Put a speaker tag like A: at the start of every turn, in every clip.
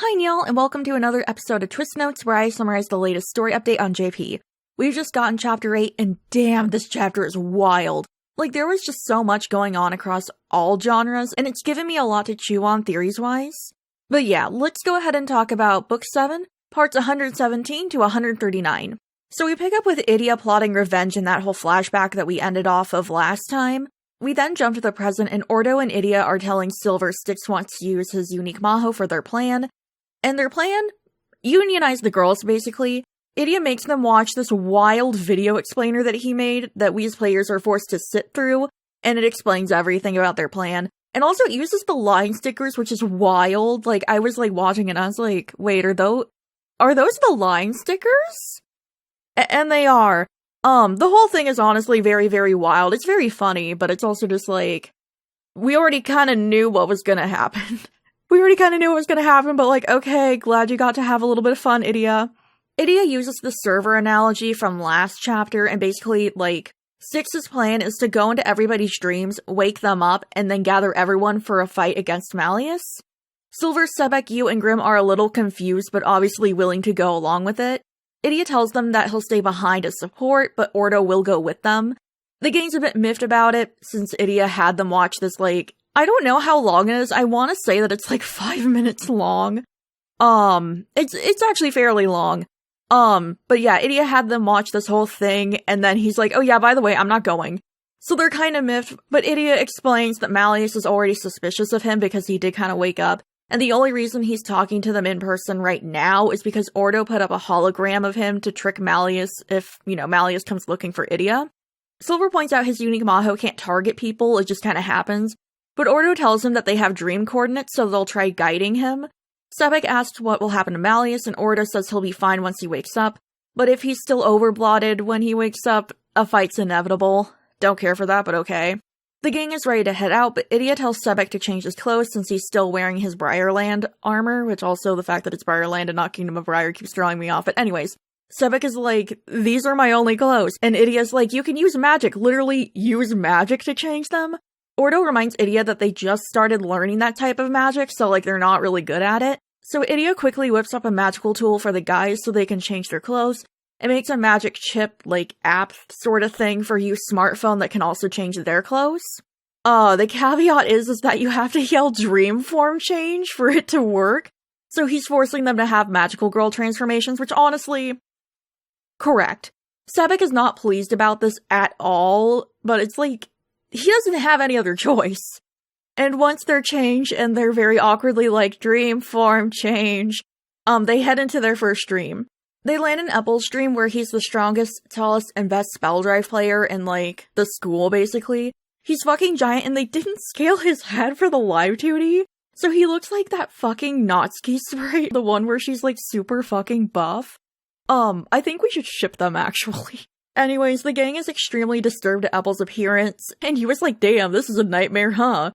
A: Hi Neil, and welcome to another episode of TwstNotes where I summarize the latest story update on JP. We've just gotten chapter 8, and damn, this chapter is wild. Like, there was just so much going on across all genres, and it's given me a lot to chew on theories-wise. But yeah, let's go ahead and talk about Book 7, parts 117 to 139. So we pick up with Idia plotting revenge in that whole flashback that we ended off of last time. We then jump to the present, and Ordo and Idia are telling Silver Styx wants to use his unique Maho for their plan. And their plan? Unionize the girls, basically. Idia makes them watch this wild video explainer that he made that we as players are forced to sit through, and it explains everything about their plan. And also it uses the line stickers, which is wild. Like, I was like watching and I was like, wait, are those the line stickers? And they are. The whole thing is honestly very, very wild. It's very funny, but it's also just like, we already kind of knew what was gonna happen. We already kind of knew what was going to happen, but like, okay, glad you got to have a little bit of fun, Idia. Idia uses the server analogy from last chapter, and basically, like, Styx's plan is to go into everybody's dreams, wake them up, and then gather everyone for a fight against Malleus. Silver, Sebek, Yu, and Grim are a little confused, but obviously willing to go along with it. Idia tells them that he'll stay behind as support, but Ordo will go with them. The gang's a bit miffed about it, since Idia had them watch this, like, I don't know how long it is. I want to say that it's like 5 minutes long. It's actually fairly long. But yeah, Idia had them watch this whole thing, and then he's like, oh yeah, by the way, I'm not going. So they're kind of miffed, but Idia explains that Malleus is already suspicious of him because he did kind of wake up, and the only reason he's talking to them in person right now is because Ordo put up a hologram of him to trick Malleus if, Malleus comes looking for Idia. Silver points out his unique Maho can't target people, it just kind of happens. But Ordo tells him that they have dream coordinates, so they'll try guiding him. Sebek asks what will happen to Malleus, and Ordo says he'll be fine once he wakes up. But if he's still overblooded when he wakes up, a fight's inevitable. Don't care for that, but okay. The gang is ready to head out, but Idia tells Sebek to change his clothes since he's still wearing his Briarland armor, which also the fact that it's Briarland and not Kingdom of Briar keeps throwing me off. But anyways, Sebek is like, these are my only clothes. And Idia's like, you can use magic, literally use magic to change them. Ordo reminds Idia that they just started learning that type of magic, so like they're not really good at it. So Idia quickly whips up a magical tool for the guys so they can change their clothes. It makes a magic chip, like, app sort of thing for you smartphone that can also change their clothes. The caveat is that you have to yell dream form change for it to work. So he's forcing them to have magical girl transformations, which honestly, correct. Sebek is not pleased about this at all, but it's like, he doesn't have any other choice. And once they're changed and they're very awkwardly like, dream form change, they head into their first dream. They land in Eppel's dream where he's the strongest, tallest, and best spell drive player in like, the school basically. He's fucking giant and they didn't scale his head for the live 2D. So he looks like that fucking Natsuki sprite, the one where she's like super fucking buff. I think we should ship them actually. Anyways, the gang is extremely disturbed at Eppel's appearance, and he was like, damn, this is a nightmare, huh?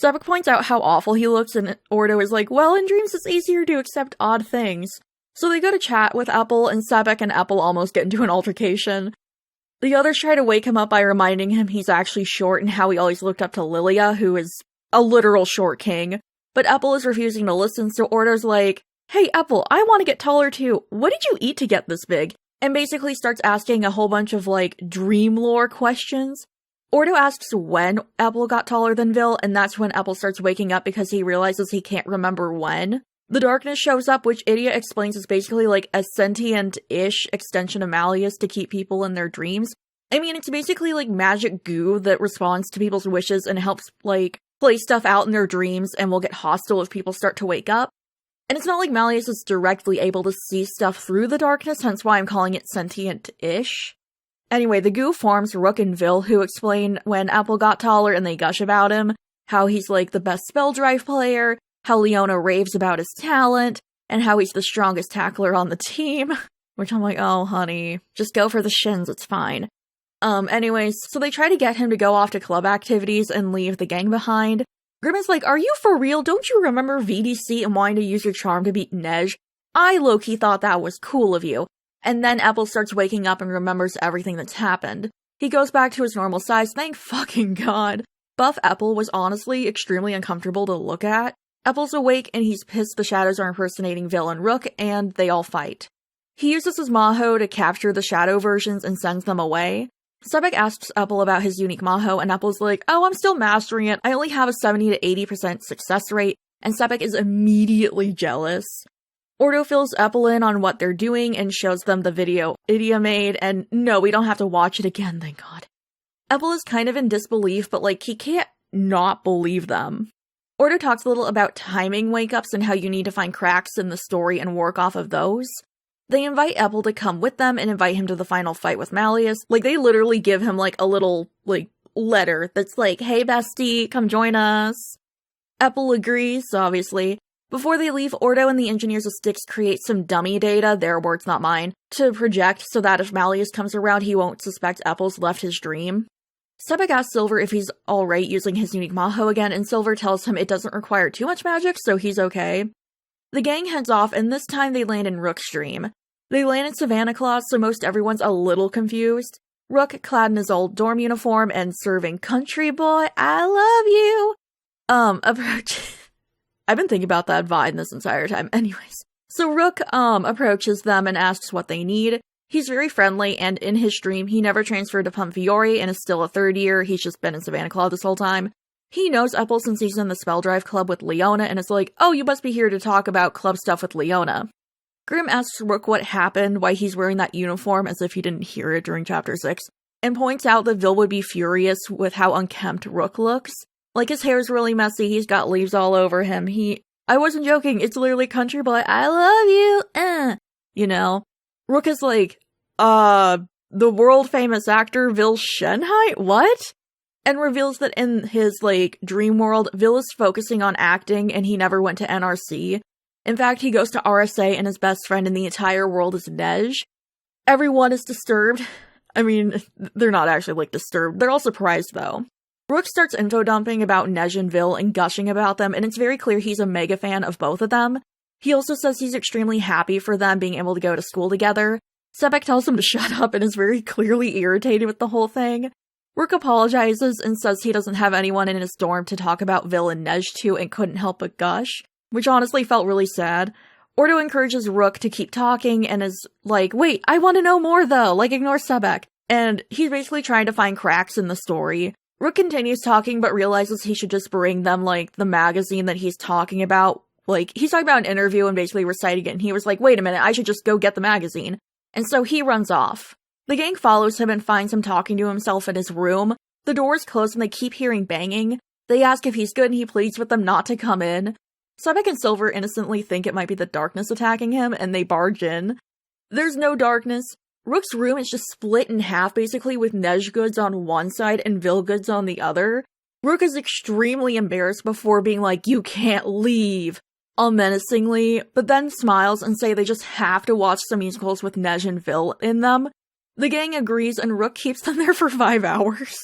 A: Sebek points out how awful he looks, and Ordo is like, well, in dreams it's easier to accept odd things. So they go to chat with Eppel, and Sebek and Eppel almost get into an altercation. The others try to wake him up by reminding him he's actually short and how he always looked up to Lilia, who is a literal short king. But Eppel is refusing to listen, so Ordo's like, hey Eppel, I want to get taller too. What did you eat to get this big? And basically starts asking a whole bunch of, like, dream lore questions. Ordo asks when Eppel got taller than Vil, and that's when Eppel starts waking up because he realizes he can't remember when. The darkness shows up, which Idia explains is basically, like, a sentient-ish extension of Malleus to keep people in their dreams. I mean, it's basically, like, magic goo that responds to people's wishes and helps, like, play stuff out in their dreams and will get hostile if people start to wake up. And it's not like Malleus is directly able to see stuff through the darkness, hence why I'm calling it sentient-ish. Anyway, the goo forms Rook and Vil, who explain when Eppel got taller and they gush about him, how he's like the best spell drive player, how Leona raves about his talent, and how he's the strongest tackler on the team. Which I'm like, oh honey, just go for the shins, it's fine. Anyways, so they try to get him to go off to club activities and leave the gang behind. Grim is like, are you for real? Don't you remember VDC and wanting to use your charm to beat Nej? I low-key thought that was cool of you. And then Eppel starts waking up and remembers everything that's happened. He goes back to his normal size, thank fucking god. Buff Eppel was honestly extremely uncomfortable to look at. Apple's awake and he's pissed the shadows are impersonating Vil and Rook, and they all fight. He uses his Maho to capture the shadow versions and sends them away. Sebek asks Apple about his unique Maho, and Apple's like, oh, I'm still mastering it. I only have a 70 to 80% success rate, and Sebek is immediately jealous. Ordo fills Apple in on what they're doing and shows them the video Idia made, and no, we don't have to watch it again, thank God. Apple is kind of in disbelief, but he can't not believe them. Ordo talks a little about timing wake-ups and how you need to find cracks in the story and work off of those. They invite Apple to come with them and invite him to the final fight with Malleus. They literally give him, a little, letter that's like, hey, bestie, come join us. Apple agrees, obviously. Before they leave, Ordo and the engineers of Styx create some dummy data, their words, not mine, to project so that if Malleus comes around, he won't suspect Apple's left his dream. Sebek asks Silver if he's alright using his unique Maho again, and Silver tells him it doesn't require too much magic, so he's okay. The gang heads off, and this time they land in Rook's dream. They land in Savannah Claus, so most everyone's a little confused. Rook, clad in his old dorm uniform and serving country boy, I love you, approach. I've been thinking about that Vine this entire time. Anyways. So Rook, approaches them and asks what they need. He's very friendly, and in his dream, he never transferred to Pumfiore and is still a third year. He's just been in Savannah Claw this whole time. He knows Apple since he's in the Spell Drive Club with Leona, and is like, oh, you must be here to talk about club stuff with Leona. Grimm asks Rook what happened, why he's wearing that uniform, as if he didn't hear it during Chapter 6, and points out that Vil would be furious with how unkempt Rook looks. His hair's really messy, he's got leaves all over him, I wasn't joking, it's literally country boy, I love you, Rook is like, the world-famous actor Vil Shenhai? What? And reveals that in his, dream world, Vil is focusing on acting and he never went to NRC. In fact, he goes to RSA and his best friend in the entire world is Nej. Everyone is disturbed. I mean, they're not actually, disturbed. They're all surprised, though. Rook starts info-dumping about Nej and Vil and gushing about them, and it's very clear he's a mega fan of both of them. He also says he's extremely happy for them being able to go to school together. Sebek tells him to shut up and is very clearly irritated with the whole thing. Rook apologizes and says he doesn't have anyone in his dorm to talk about Vil and Nej to and couldn't help but gush, which honestly felt really sad. Ordo encourages Rook to keep talking and is like, wait, I want to know more though, ignore Sebek. And he's basically trying to find cracks in the story. Rook continues talking but realizes he should just bring them, the magazine that he's talking about. He's talking about an interview and basically reciting it, and he was like, wait a minute, I should just go get the magazine. And so he runs off. The gang follows him and finds him talking to himself in his room. The door's closed and they keep hearing banging. They ask if he's good and he pleads with them not to come in. Sebek and Silver innocently think it might be the darkness attacking him and they barge in. There's no darkness. Rook's room is just split in half basically with Nej goods on one side and Vil goods on the other. Rook is extremely embarrassed before being like, you can't leave, all menacingly, but then smiles and say they just have to watch some musicals with Nej and Vil in them. The gang agrees and Rook keeps them there for 5 hours.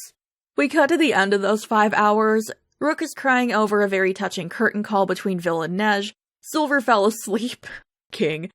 A: We cut to the end of those 5 hours. Rook is crying over a very touching curtain call between Vil and Nej. Silver fell asleep. King.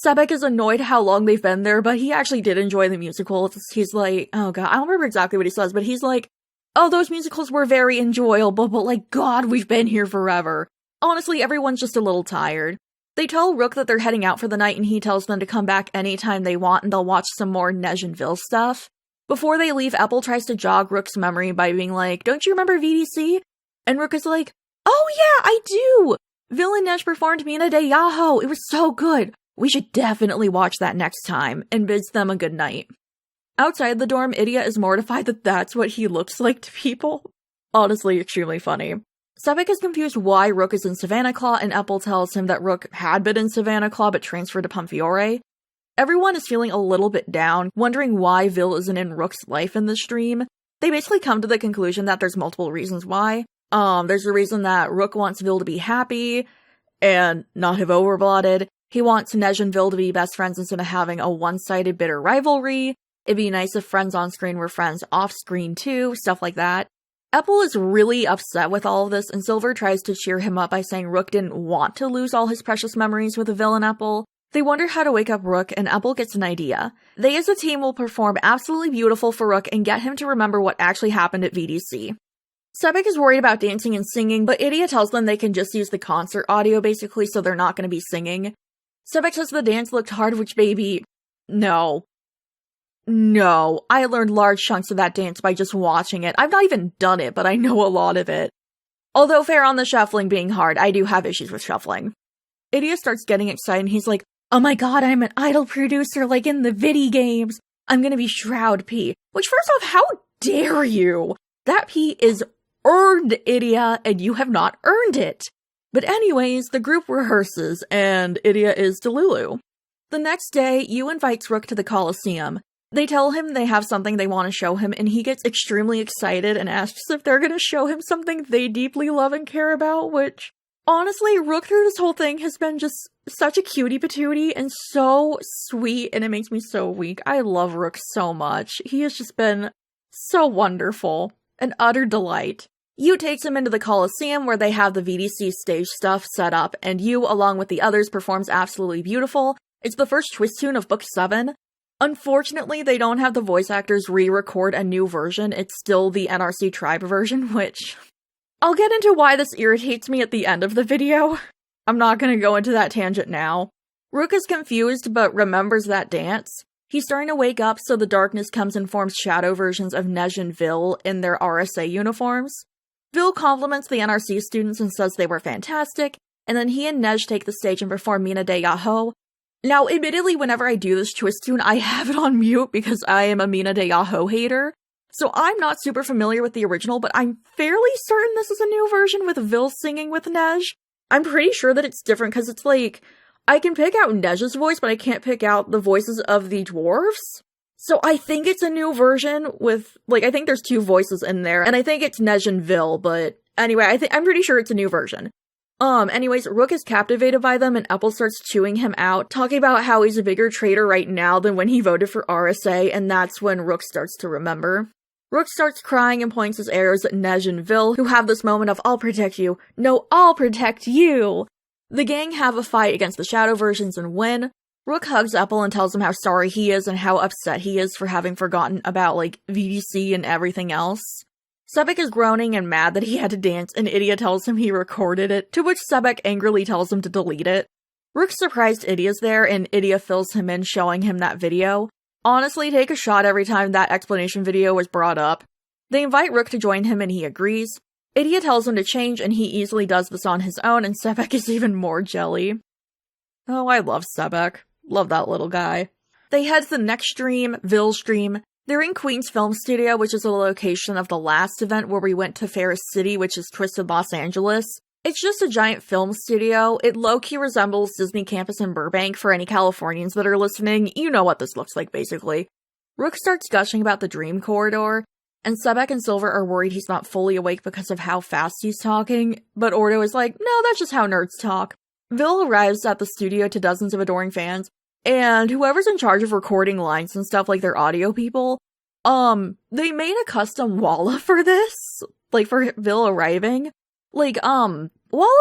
A: Sebek is annoyed how long they've been there, but he actually did enjoy the musical. He's like, oh god, I don't remember exactly what he says, but he's like, oh, those musicals were very enjoyable, but god, we've been here forever. Honestly, everyone's just a little tired. They tell Rook that they're heading out for the night and he tells them to come back anytime they want and they'll watch some more Nej and Vil stuff. Before they leave, Apple tries to jog Rook's memory by being like, don't you remember VDC? And Rook is like, oh yeah, I do! Vil and Nej performed Minna de Yahoo, it was so good! We should definitely watch that next time, and bids them a good night. Outside the dorm, Idia is mortified that that's what he looks like to people. Honestly, extremely funny. Sebek is confused why Rook is in Savannah Claw, and Apple tells him that Rook had been in Savannah Claw but transferred to Pumfiore. Everyone is feeling a little bit down, wondering why Vil isn't in Rook's life in this stream. They basically come to the conclusion that there's multiple reasons why. There's the reason that Rook wants Vil to be happy and not have overblooded. He wants Nej and Vil to be best friends instead of having a one-sided bitter rivalry. It'd be nice if friends on screen were friends off screen too, stuff like that. Apple is really upset with all of this, and Silver tries to cheer him up by saying Rook didn't want to lose all his precious memories with a Vil and Apple. They wonder how to wake up Rook, and Apple gets an idea. They as a team will perform absolutely beautiful for Rook and get him to remember what actually happened at VDC. Sebek is worried about dancing and singing, but Idia tells them they can just use the concert audio basically, so they're not going to be singing. Sebek says the dance looked hard, which baby, no. No, I learned large chunks of that dance by just watching it. I've not even done it, but I know a lot of it. Although fair on the shuffling being hard, I do have issues with shuffling. Idia starts getting excited and he's like, oh my god, I'm an idol producer like in the viddy games. I'm gonna be Shroud P. Which first off, how dare you? That P is earned, Idia, and you have not earned it. But anyways, the group rehearses, and Idia is Delulu. The next day, Yu invites Rook to the Coliseum. They tell him they have something they want to show him, and he gets extremely excited and asks if they're gonna show him something they deeply love and care about, which, honestly, Rook through this whole thing has been just such a cutie patootie and so sweet, and it makes me so weak. I love Rook so much. He has just been so wonderful. An utter delight. Yu takes him into the Coliseum where they have the VDC stage stuff set up, and Yu, along with the others, performs absolutely beautiful. It's the first twist tune of Book 7. Unfortunately, they don't have the voice actors re-record a new version. It's still the NRC Tribe version, which I'll get into why this irritates me at the end of the video. I'm not gonna go into that tangent now. Rook is confused, but remembers that dance. He's starting to wake up, so the darkness comes and forms shadow versions of Nej and Vil in their RSA uniforms. Vil compliments the NRC students and says they were fantastic, and then he and Nej take the stage and perform Minna de Yahoo. Now, admittedly, whenever I do this twist tune, I have it on mute because I am a Minna de Yahoo hater, so I'm not super familiar with the original, but I'm fairly certain this is a new version with Vil singing with Nej. I'm pretty sure that it's different because it's like, I can pick out Nej's voice, but I can't pick out the voices of the dwarves. So I think it's a new version with, like, I think there's 2 voices in there, and I think it's Nej and Vil, but anyway, I'm pretty sure it's a new version. Anyways, Rook is captivated by them, and Apple starts chewing him out, talking about how he's a bigger traitor right now than when he voted for RSA, and that's when Rook starts to remember. Rook starts crying and points his arrows at Nej and Vil, who have this moment of, I'll protect you. No, I'll protect you! The gang have a fight against the shadow versions and win. Rook hugs Apple and tells him how sorry he is and how upset he is for having forgotten about, like, VDC and everything else. Sebek is groaning and mad that he had to dance, and Idia tells him he recorded it, to which Sebek angrily tells him to delete it. Rook's surprised Idia's there, and Idia fills him in, showing him that video. Honestly, take a shot every time that explanation video was brought up. They invite Rook to join him, and he agrees. Idia tells him to change, and he easily does this on his own, and Sebek is even more jelly. Oh, I love Sebek. Love that little guy. They head to the next stream, Vil's stream. They're in Queen's Film Studio, which is a location of the last event where we went to Ferris City, which is Twisted Los Angeles. It's just a giant film studio. It low-key resembles Disney Campus in Burbank. For any Californians that are listening, you know what this looks like, basically. Rook starts gushing about the dream corridor, and Sebek and Silver are worried he's not fully awake because of how fast he's talking, but Ordo is like, no, that's just how nerds talk. Vil arrives at the studio to dozens of adoring fans, and whoever's in charge of recording lines and stuff, like their audio people, they made a custom walla for this, like for Vil arriving. Like, walla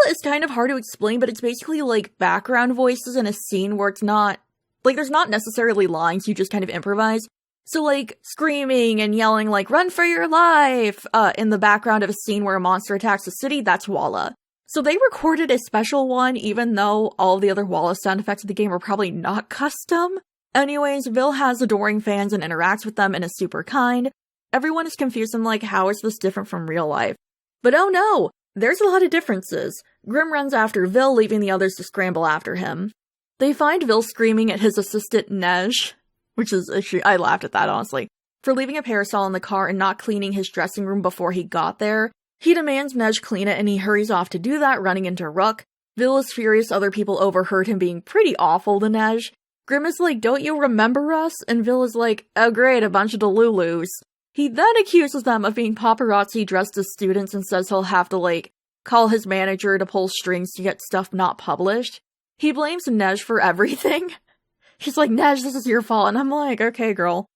A: is kind of hard to explain, but it's basically like background voices in a scene where it's not, like there's not necessarily lines, you just kind of improvise. So like, screaming and yelling like, run for your life, in the background of a scene where a monster attacks a city, that's walla. So they recorded a special one, even though all the other walla sound effects of the game are probably not custom. Anyways, Vil has adoring fans and interacts with them and is super kind. Everyone is confused and like, how is this different from real life? But oh no! There's a lot of differences. Grim runs after Vil, leaving the others to scramble after him. They find Vil screaming at his assistant Nej, which is, I laughed at that honestly, for leaving a parasol in the car and not cleaning his dressing room before he got there. He demands Nej clean it and he hurries off to do that, running into Rook. Vil is furious other people overheard him being pretty awful to Nej. Grim is like, don't you remember us? And Vil is like, oh great, a bunch of Delulus. He then accuses them of being paparazzi dressed as students and says he'll have to, like, call his manager to pull strings to get stuff not published. He blames Nej for everything. He's like, Nej, this is your fault. And I'm like, okay, girl.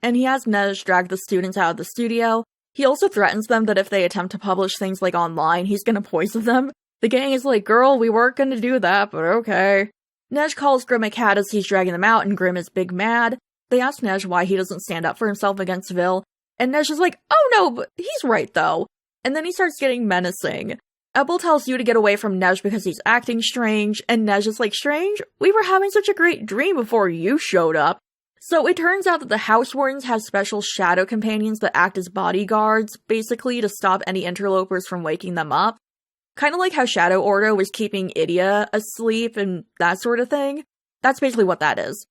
A: And he has Nej drag the students out of the studio. He also threatens them that if they attempt to publish things, like, online, he's gonna poison them. The gang is like, girl, we weren't gonna do that, but okay. Nej calls Grim a cat as he's dragging them out, and Grim is big mad. They ask Nej why he doesn't stand up for himself against Vil. And Nej is like, oh no, but he's right though. And then he starts getting menacing. Apple tells you to get away from Nej because he's acting strange, and Nej is like, strange? We were having such a great dream before you showed up. So it turns out that the house wardens have special shadow companions that act as bodyguards, basically to stop any interlopers from waking them up. Kind of like how Shadow Ordo was keeping Idia asleep and that sort of thing. That's basically what that is.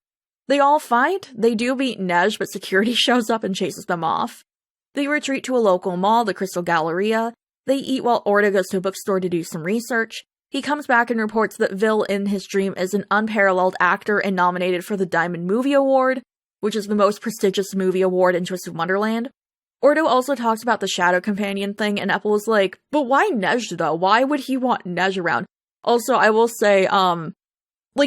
A: They all fight, they do beat Nej, but security shows up and chases them off. They retreat to a local mall, the Crystal Galleria. They eat while Ordo goes to a bookstore to do some research. He comes back and reports that Vil in his dream is an unparalleled actor and nominated for the Diamond Movie Award, which is the most prestigious movie award in Twisted Wonderland. Ordo also talks about the Shadow Companion thing, and Apple is like, but why Nej though? Why would he want Nej around? Also, I will say,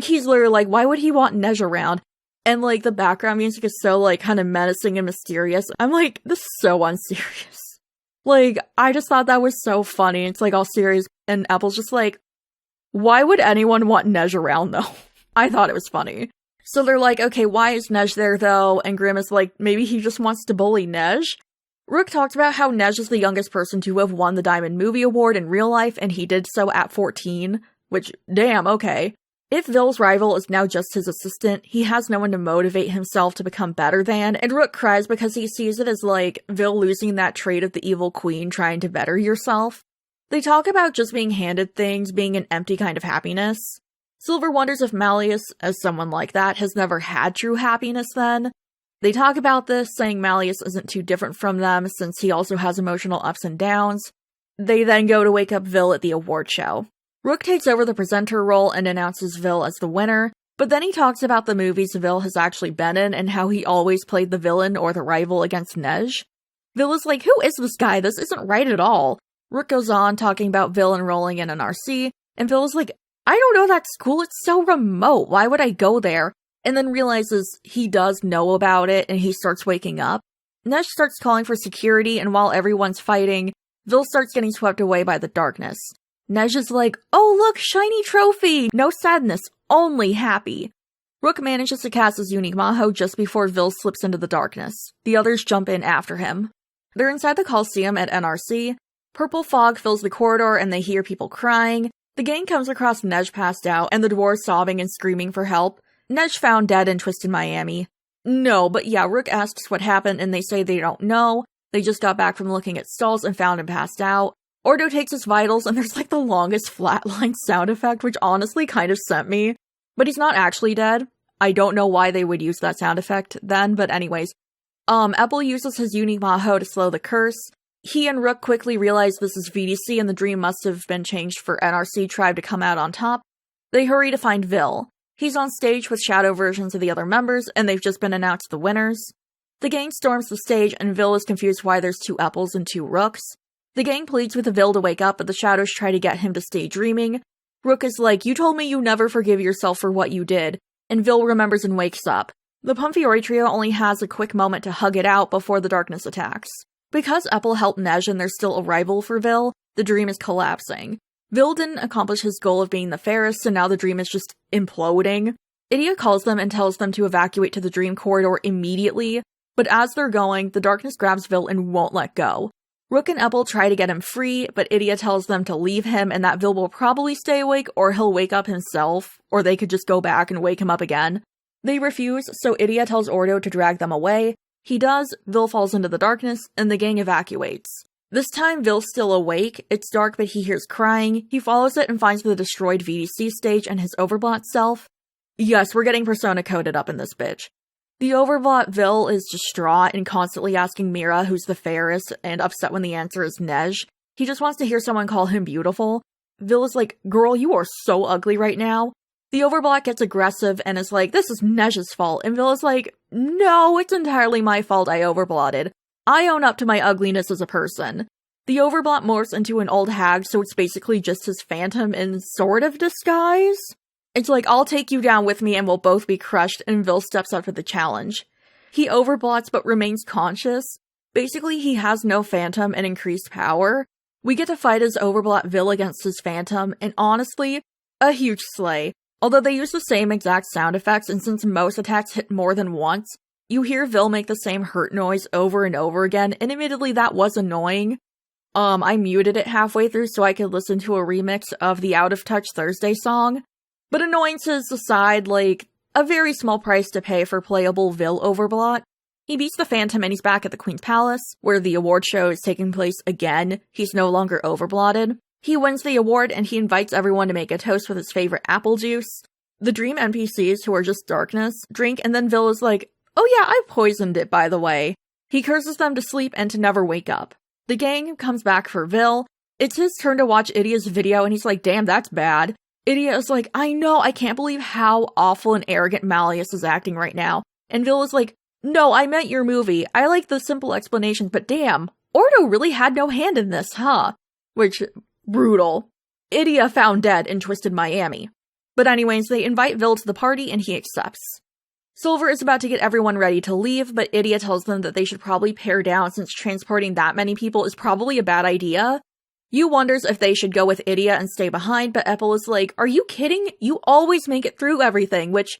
A: he's literally like, why would he want Nej around? And, the background music is so, kind of menacing and mysterious. I'm like, this is so unserious. I just thought that was so funny. It's, all serious, and Apple's just like, why would anyone want Nej around, though? I thought it was funny. So they're like, okay, why is Nej there, though? And Grimm is like, maybe he just wants to bully Nej? Rook talks about how Nej is the youngest person to have won the Diamond Movie Award in real life, and he did so at 14. Which, damn, okay. If Vil's rival is now just his assistant, he has no one to motivate himself to become better than, and Rook cries because he sees it as, Vil losing that trait of the evil queen trying to better yourself. They talk about just being handed things being an empty kind of happiness. Silver wonders if Malleus, as someone like that, has never had true happiness then. They talk about this, saying Malleus isn't too different from them since he also has emotional ups and downs. They then go to wake up Vil at the award show. Rook takes over the presenter role and announces Vil as the winner, but then he talks about the movies Vil has actually been in and how he always played the villain or the rival against Nej. Vil is like, who is this guy? This isn't right at all. Rook goes on talking about Vil enrolling in an RC, and Vil is like, I don't know that school, it's so remote, why would I go there? And then realizes he does know about it and he starts waking up. Nej starts calling for security, and while everyone's fighting, Vil starts getting swept away by the darkness. Nej is like, oh look, shiny trophy! No sadness, only happy. Rook manages to cast his unique Maho just before Vil slips into the darkness. The others jump in after him. They're inside the Coliseum at NRC. Purple fog fills the corridor and they hear people crying. The gang comes across Nej passed out and the dwarves sobbing and screaming for help. Nej found dead in Twisted Miami. No, but yeah, Rook asks what happened and they say they don't know. They just got back from looking at stalls and found him passed out. Ordo takes his vitals, and there's the longest flatline sound effect, which honestly kind of sent me. But he's not actually dead. I don't know why they would use that sound effect then, but anyways. Apple uses his unique Maho to slow the curse. He and Rook quickly realize this is VDC and the dream must have been changed for NRC Tribe to come out on top. They hurry to find Vil. He's on stage with shadow versions of the other members, and they've just been announced the winners. The gang storms the stage, and Vil is confused why there's 2 Apples and 2 Rooks. The gang pleads with Vil to wake up, but the shadows try to get him to stay dreaming. Rook is like, you told me you never forgive yourself for what you did, and Vil remembers and wakes up. The Pumfiori trio only has a quick moment to hug it out before the darkness attacks. Because Apple helped Nej and there's still a rival for Vil, the dream is collapsing. Vil didn't accomplish his goal of being the fairest, so now the dream is just imploding. Idia calls them and tells them to evacuate to the dream corridor immediately, but as they're going, the darkness grabs Vil and won't let go. Rook and Apple try to get him free, but Idia tells them to leave him and that Vil will probably stay awake or he'll wake up himself, or they could just go back and wake him up again. They refuse, so Idia tells Ordo to drag them away. He does, Vil falls into the darkness, and the gang evacuates. This time, Vil's still awake. It's dark, but he hears crying. He follows it and finds the destroyed VDC stage and his Overblot self. Yes, we're getting Persona coded up in this bitch. The Overblot Vil is distraught and constantly asking Mira who's the fairest and upset when the answer is Nej. He just wants to hear someone call him beautiful. Vil is like, girl, you are so ugly right now. The Overblot gets aggressive and is like, this is Nej's fault. And Vil is like, no, it's entirely my fault I overblotted. I own up to my ugliness as a person. The Overblot morphs into an old hag, so it's basically just his phantom in sort of disguise. It's like, I'll take you down with me and we'll both be crushed, and Vil steps up for the challenge. He overblots but remains conscious. Basically, he has no phantom and increased power. We get to fight as Overblot Vil against his phantom, and honestly, a huge slay. Although they use the same exact sound effects, and since most attacks hit more than once, you hear Vil make the same hurt noise over and over again, and admittedly that was annoying. I muted it halfway through so I could listen to a remix of the Out of Touch Thursday song. But annoyances aside, like, a very small price to pay for playable Vil Overblot. He beats the Phantom and he's back at the Queen's Palace, where the award show is taking place again. He's no longer overblotted. He wins the award and he invites everyone to make a toast with his favorite apple juice. The dream NPCs, who are just darkness, drink, and then Vil is like, "Oh yeah, I poisoned it, by the way." He curses them to sleep and to never wake up. The gang comes back for Vil. It's his turn to watch Idia's video and he's like, "Damn, that's bad." Idia is like, "I know, I can't believe how awful and arrogant Malleus is acting right now." And Vil is like, "No, I meant your movie. I like the simple explanations, but damn, Ordo really had no hand in this, huh?" Which, brutal. Idia found dead in Twisted Miami. But anyways, they invite Vil to the party and he accepts. Silver is about to get everyone ready to leave, but Idia tells them that they should probably pare down since transporting that many people is probably a bad idea. Yu wonders if they should go with Idia and stay behind, but Epple is like, "Are you kidding? You always make it through everything," which,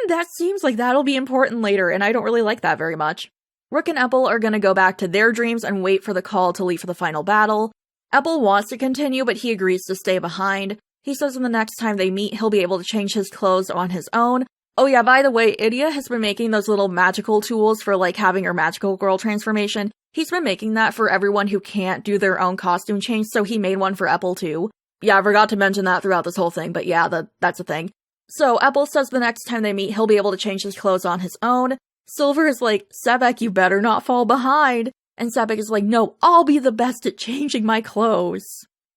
A: that seems like that'll be important later, and I don't really like that very much. Rook and Epple are gonna go back to their dreams and wait for the call to leave for the final battle. Epple wants to continue, but he agrees to stay behind. He says in the next time they meet, he'll be able to change his clothes on his own. Oh yeah, by the way, Idia has been making those little magical tools for, like, having your magical girl transformation. He's been making that for everyone who can't do their own costume change, so he made one for Epple too. Yeah, I forgot to mention that throughout this whole thing, but yeah, that's a thing. So Epple says the next time they meet, he'll be able to change his clothes on his own. Silver is like, "Sebek, you better not fall behind." And Sebek is like, "No, I'll be the best at changing my clothes."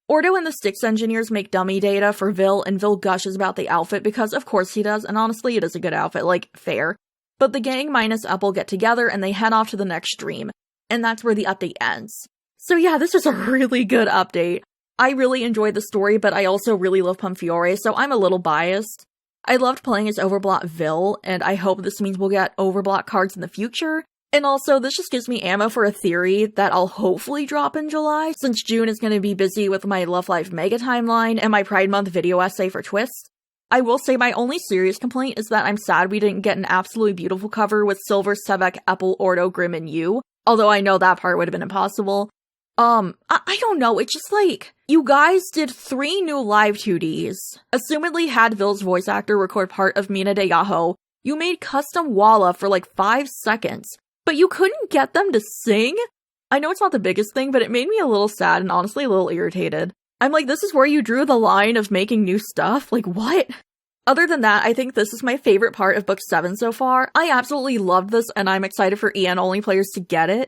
A: Ordo and the Styx engineers make dummy data for Vil, and Vil gushes about the outfit because of course he does, and honestly it is a good outfit, like, fair. But the gang minus Epple get together and they head off to the next stream, and that's where the update ends. So yeah, this was a really good update. I really enjoyed the story, but I also really love Pumfiore, so I'm a little biased. I loved playing as Overblot Vil, and I hope this means we'll get Overblot cards in the future. And also, this just gives me ammo for a theory that I'll hopefully drop in July, since June is going to be busy with my Love Life Mega Timeline and my Pride Month video essay for Twist. I will say my only serious complaint is that I'm sad we didn't get an absolutely beautiful cover with Silver, Sebek, Epple, Ordo, Grimm, and Yu, although I know that part would have been impossible. I don't know, it's just like, you guys did 3 new live 2Ds, assumedly had Vil's voice actor record part of Minna de Yahoo, you made custom Walla for like 5 seconds, but you couldn't get them to sing? I know it's not the biggest thing, but it made me a little sad and honestly a little irritated. I'm like, this is where you drew the line of making new stuff? Like, what? Other than that, I think this is my favorite part of Book 7 so far. I absolutely loved this, and I'm excited for EN-only players to get it.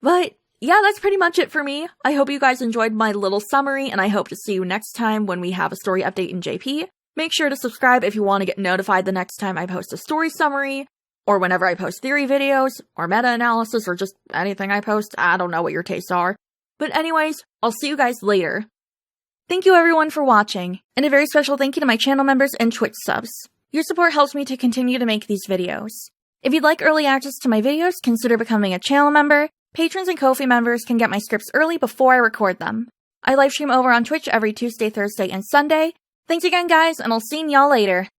A: But yeah, that's pretty much it for me. I hope you guys enjoyed my little summary, and I hope to see you next time when we have a story update in JP. Make sure to subscribe if you want to get notified the next time I post a story summary, or whenever I post theory videos, or meta-analysis, or just anything I post. I don't know what your tastes are. But anyways, I'll see you guys later. Thank you everyone for watching, and a very special thank you to my channel members and Twitch subs. Your support helps me to continue to make these videos. If you'd like early access to my videos, consider becoming a channel member. Patrons and Ko-fi members can get my scripts early before I record them. I livestream over on Twitch every Tuesday, Thursday, and Sunday. Thanks again guys, and I'll see y'all later.